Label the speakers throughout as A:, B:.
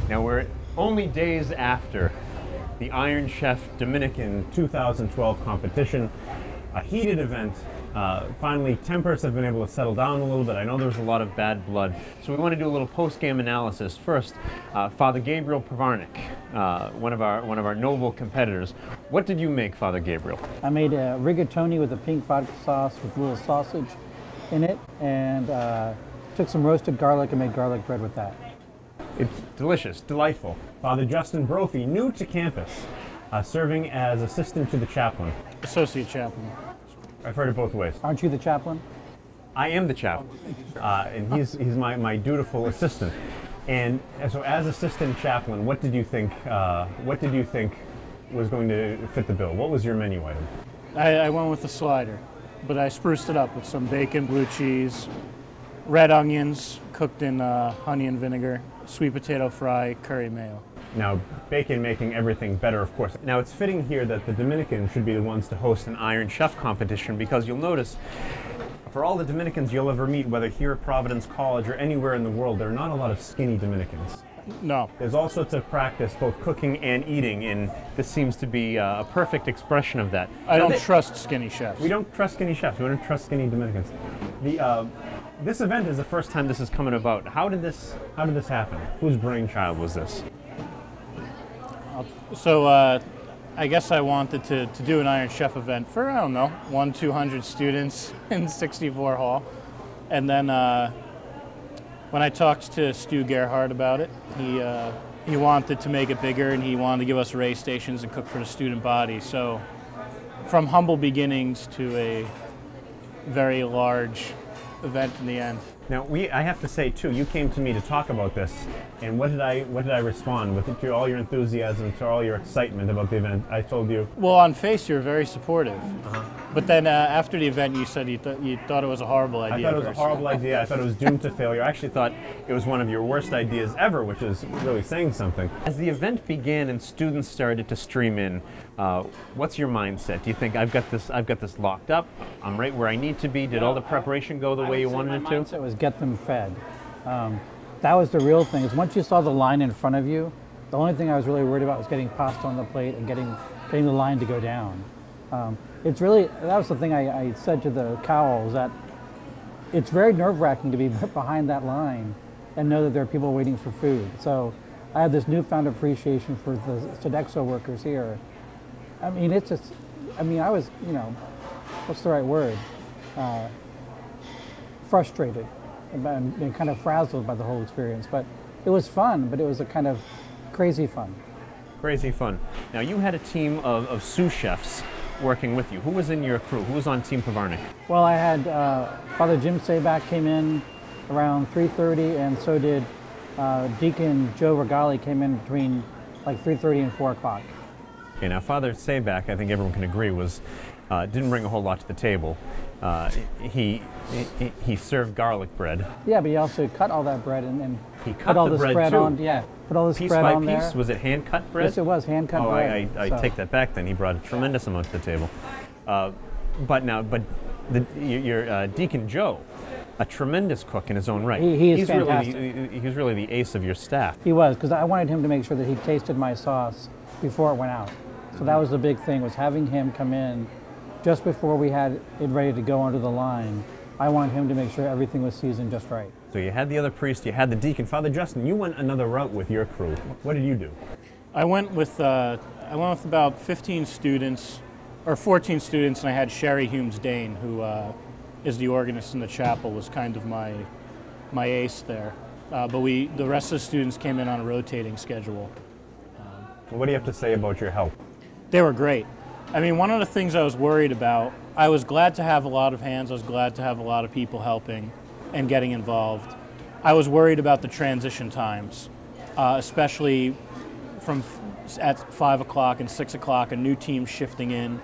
A: Now we're only days after the Iron Chef Dominican 2012 competition, a heated event. Finally, tempers have been able to settle down a little bit. I know there was a lot of bad blood, so we want to do a little post-game analysis. First, Father Gabriel Pivarnik, one of our noble competitors. What did you make, Father Gabriel?
B: I made a rigatoni with a pink vodka sauce with a little sausage in it, and took some roasted garlic and made garlic bread with that.
A: It's delicious, delightful. Father Justin Brophy, new to campus, serving as assistant to the chaplain.
C: Associate chaplain.
A: I've heard it both ways.
B: Aren't you the chaplain?
A: I am the chaplain, and he's my dutiful assistant. And so, as assistant chaplain, what did you think? What did you think was going to fit the bill? What was your menu item?
C: I went with the slider, but I spruced it up with some bacon, blue cheese, red onions cooked in honey and vinegar, sweet potato fry, curry mayo.
A: Now, bacon making everything better, of course. Now, it's fitting here that the Dominicans should be the ones to host an Iron Chef competition, because you'll notice, for all the Dominicans you'll ever meet, whether here at Providence College or anywhere in the world, there are not a lot of skinny Dominicans.
C: No.
A: There's all sorts of practice, both cooking and eating, and this seems to be a perfect expression of that.
C: I don't trust skinny chefs.
A: We don't trust skinny chefs. We don't trust skinny Dominicans. This event is the first time this is coming about. How did this happen? Whose brainchild was this?
C: So I guess I wanted to do an Iron Chef event for, I don't know, 200 students in 64 Hall. And then when I talked to Stu Gerhardt about it, he wanted to make it bigger, and he wanted to give us race stations and cook for the student body. So from humble beginnings to a very large event in the end.
A: Now, I have to say too, you came to me to talk about this, and what did I respond with, to all your enthusiasm, to all your excitement about the event? I told you.
C: Well, on face, you're very supportive. But then after the event, you said you thought it was a horrible idea.
A: I thought it was a horrible idea. I thought it was doomed to failure. I actually thought it was one of your worst ideas ever, which is really saying something. As the event began and students started to stream in, what's your mindset? Do you think I've got this locked up? I'm right where I need to be. Did all the preparation go the way you wanted it to?
B: My mindset was get them fed. That was the real thing. Is once you saw the line in front of you, the only thing I was really worried about was getting pasta on the plate and getting the line to go down. It's really, that was the thing I said to the cowls, that it's very nerve-wracking to be behind that line and know that there are people waiting for food. So I have this newfound appreciation for the Sodexo workers here. I mean, it's just, I was, what's the right word? Frustrated and kind of frazzled by the whole experience. But it was fun, but it was a kind of crazy fun.
A: Crazy fun. Now, you had a team of sous chefs working with you. Who was in your crew? Who was on Team Pivarnik?
B: Well, I had Father Jim Sabak came in around 3:30, and so did Deacon Joe Regali came in between like 3:30 and 4 o'clock.
A: Okay, now Father Sabak, I think everyone can agree, didn't bring a whole lot to the table. He served garlic bread.
B: Yeah, but he also cut all that bread and
A: he cut
B: put all
A: the
B: this
A: bread
B: bread
A: too.
B: on. Yeah, put all this
A: Piece
B: bread
A: by
B: on
A: piece.
B: there.
A: Was it hand cut bread?
B: Yes, it was hand cut bread.
A: I take that back. Then he brought a tremendous amount to the table. But your Deacon Joe, a tremendous cook in his own right.
B: He's fantastic.
A: He's really the ace of your staff.
B: He was, because I wanted him to make sure that he tasted my sauce before it went out. So that was the big thing, was having him come in just before we had it ready to go onto the line. I wanted him to make sure everything was seasoned just right.
A: So you had the other priest, you had the deacon. Father Justin, you went another route with your crew. What did you do?
C: I went with about 15 students, or 14 students, and I had Sherry Humes-Dane, who is the organist in the chapel, was kind of my ace there. But the rest of the students came in on a rotating schedule.
A: What do you have to say about your help?
C: They were great. I mean, one of the things I was worried about, I was glad to have a lot of hands, I was glad to have a lot of people helping and getting involved. I was worried about the transition times, especially at 5 o'clock and 6 o'clock, a new team shifting in.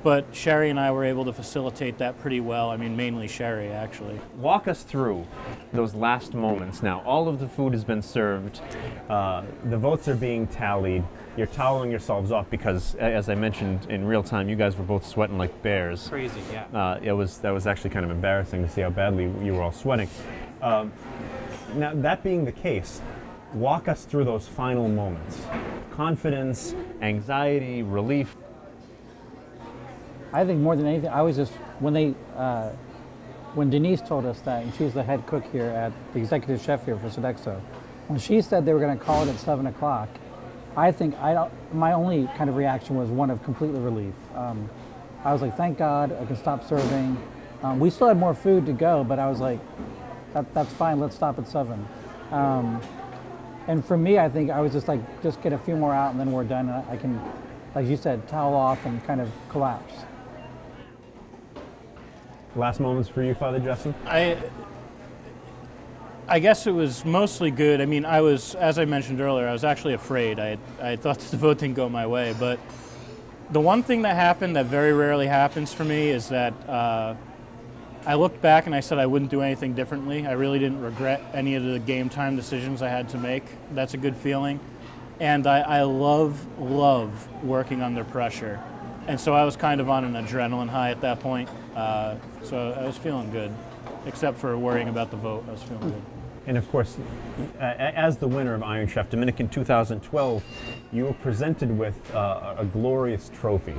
C: But Sherry and I were able to facilitate that pretty well. I mean, mainly Sherry, actually.
A: Walk us through those last moments. Now, all of the food has been served. The votes are being tallied. You're toweling yourselves off because, as I mentioned in real time, you guys were both sweating like bears.
D: Crazy, yeah.
A: That was actually kind of embarrassing to see how badly you were all sweating. Now, that being the case, Walk us through those final moments. Confidence, anxiety, relief.
B: I think more than anything, I was just, when Denise told us that, and she's the head cook here at the executive chef here for Sodexo, when she said they were going to call it at 7 o'clock, my only kind of reaction was one of complete relief. I was like, thank God, I can stop serving. We still had more food to go, but I was like, that's fine, let's stop at 7. And for me, I think I was just like, just get a few more out and then we're done. And I can, like you said, towel off and kind of collapse.
A: Last moments for you, Father Justin?
C: I guess it was mostly good. I mean, as I mentioned earlier, I was actually afraid. I thought the vote didn't go my way. But the one thing that happened that very rarely happens for me is that I looked back and I said I wouldn't do anything differently. I really didn't regret any of the game time decisions I had to make. That's a good feeling. And I love working under pressure. And so I was kind of on an adrenaline high at that point. So I was feeling good, except for worrying about the vote. I was feeling good.
A: And of course, as the winner of Iron Chef Dominican 2012, you were presented with a glorious trophy.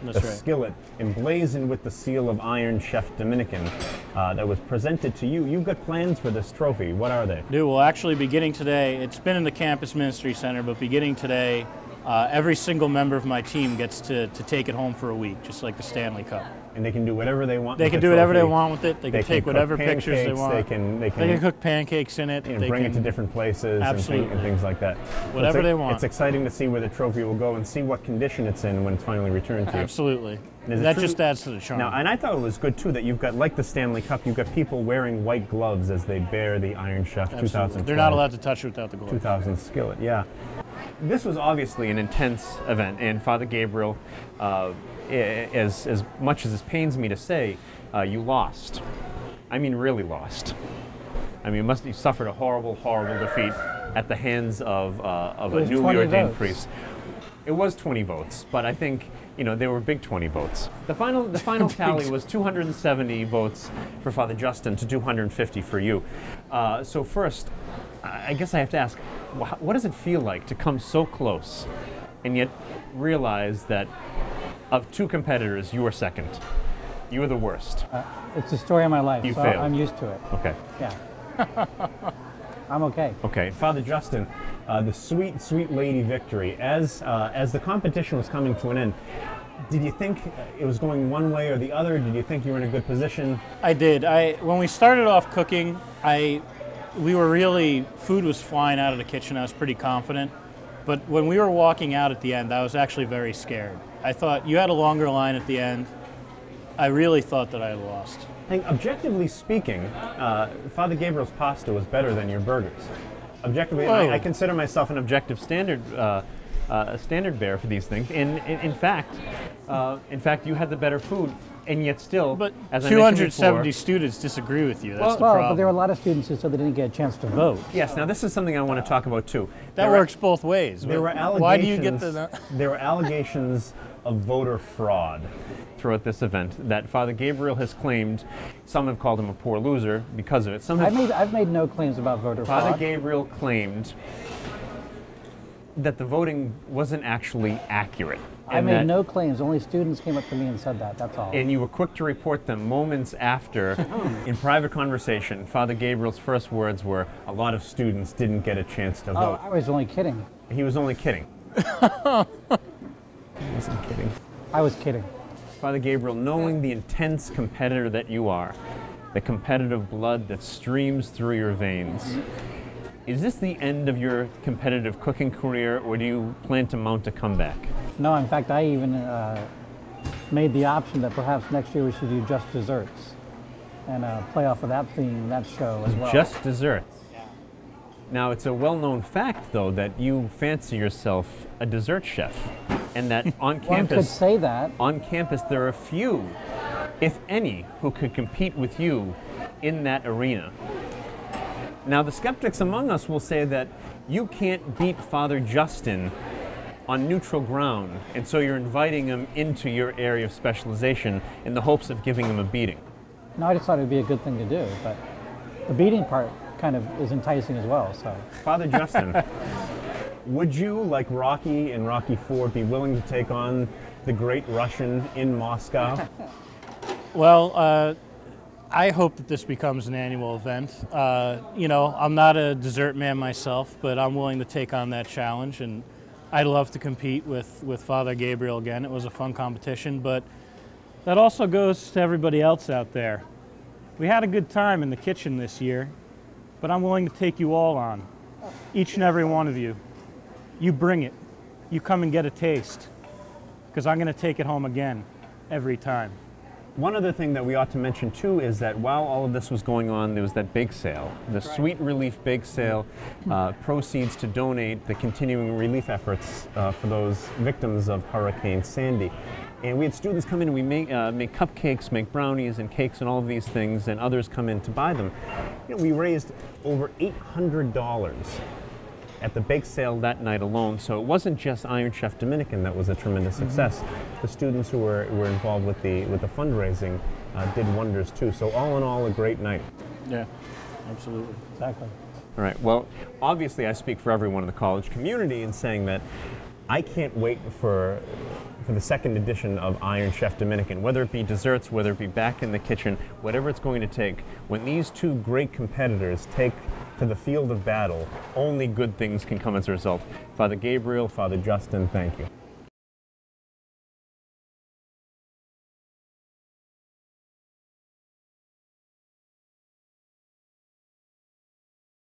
C: That's
A: a
C: right.
A: skillet emblazoned with the seal of Iron Chef Dominican that was presented to you. You've got plans for this trophy. What are they?
C: Well, actually, beginning today, it's been in the Campus Ministry Center, but beginning today, every single member of my team gets to take it home for a week, just like the Stanley Cup.
A: And they can do whatever they want.
C: They can do whatever they want with it. They can take whatever pictures they want.
A: They can
C: cook pancakes in it.
A: They bring it to different places and things like that.
C: Whatever they want.
A: It's exciting to see where the trophy will go and see what condition it's in when it's finally returned to you.
C: Absolutely. That just adds to the charm.
A: Now, and I thought it was good too that you've got, like the Stanley Cup, you've got people wearing white gloves as they bear the Iron Chef 2012.
C: They're not allowed to touch it without the gloves.
A: 2000 skillet, yeah. This was obviously an intense event, and Father Gabriel, as much as it pains me to say, you lost. I mean, really lost. I mean, you suffered a horrible, horrible defeat at the hands of a newly ordained priest. It was 20 votes, but I think, they were big 20 votes. The final tally was 270 votes for Father Justin to 250 for you. So first, I guess I have to ask, what does it feel like to come so close and yet realize that of two competitors, you were second? You were the worst.
B: It's the story of my life,
A: you
B: so
A: failed.
B: I'm used to it.
A: Okay.
B: Yeah. I'm okay.
A: Okay, Father Justin, the sweet, sweet lady victory. As the competition was coming to an end, did you think it was going one way or the other? Did you think you were in a good position?
C: I did. When we started off cooking, food was flying out of the kitchen. I was pretty confident. But when we were walking out at the end, I was actually very scared. I thought you had a longer line at the end. I really thought that I had lost.
A: I think, objectively speaking, Father Gabriel's pasta was better than your burgers. Objectively, I consider myself an objective standard bearer for these things. And in fact, you had the better food, and yet still,
C: but
A: as
C: 270 students disagree with you. That's the problem.
B: But there were a lot of students who said they didn't get a chance to vote.
A: Yes. Now this is something I want to talk about too.
C: That works both ways.
A: There were allegations.
C: Why do you get the?
A: There were allegations of voter fraud throughout this event that Father Gabriel has claimed. Some have called him a poor loser because of it.
B: I've made no claims about voter fraud.
A: Father Gabriel claimed that the voting wasn't actually accurate.
B: I made no claims. Only students came up to me and said that. That's all.
A: And you were quick to report them moments after. In private conversation, Father Gabriel's first words were, "A lot of students didn't get a chance to vote."
B: I was only kidding.
A: He was only kidding. He wasn't kidding.
B: I was kidding.
A: Father Gabriel, knowing the intense competitor that you are, the competitive blood that streams through your veins, is this the end of your competitive cooking career, or do you plan to mount a comeback?
B: No, in fact, I even made the option that perhaps next year we should do just desserts and play off of that theme, that show as well.
A: Just desserts. Now, it's a well-known fact, though, that you fancy yourself a dessert chef, and that on campus,
B: one could say that.
A: On campus, there are few, if any, who could compete with you in that arena. Now, the skeptics among us will say that you can't beat Father Justin on neutral ground, and so you're inviting him into your area of specialization in the hopes of giving him a beating.
B: No, I just thought it would be a good thing to do, but the beating part kind of is enticing as well. So,
A: Father Justin, would you, like Rocky in Rocky IV, be willing to take on the Great Russian in Moscow?
C: Well, I hope that this becomes an annual event. You know, I'm not a dessert man myself, but I'm willing to take on that challenge, and I'd love to compete with Father Gabriel again. It was a fun competition, but that also goes to everybody else out there. We had a good time in the kitchen this year, but I'm willing to take you all on, each and every one of you. You bring it. You come and get a taste, because I'm going to take it home again every time.
A: One other thing that we ought to mention too is that while all of this was going on, there was that bake sale, the Sweet Relief Bake Sale, proceeds to donate the continuing relief efforts for those victims of Hurricane Sandy. And we had students come in and we make cupcakes, make brownies and cakes and all of these things, and others come in to buy them. You know, we raised over $800 at the bake sale that night alone, so it wasn't just Iron Chef Dominican that was a tremendous success. The students who were involved with the fundraising did wonders too. So all in all, a great night.
C: Yeah, absolutely.
B: exactly.
A: All right. Well, obviously, I speak for everyone in the college community in saying that I can't wait for the second edition of Iron Chef Dominican, whether it be desserts, whether it be back in the kitchen, whatever it's going to take. When these two great competitors take to the field of battle, only good things can come as a result. Father Gabriel, Father Justin, thank you.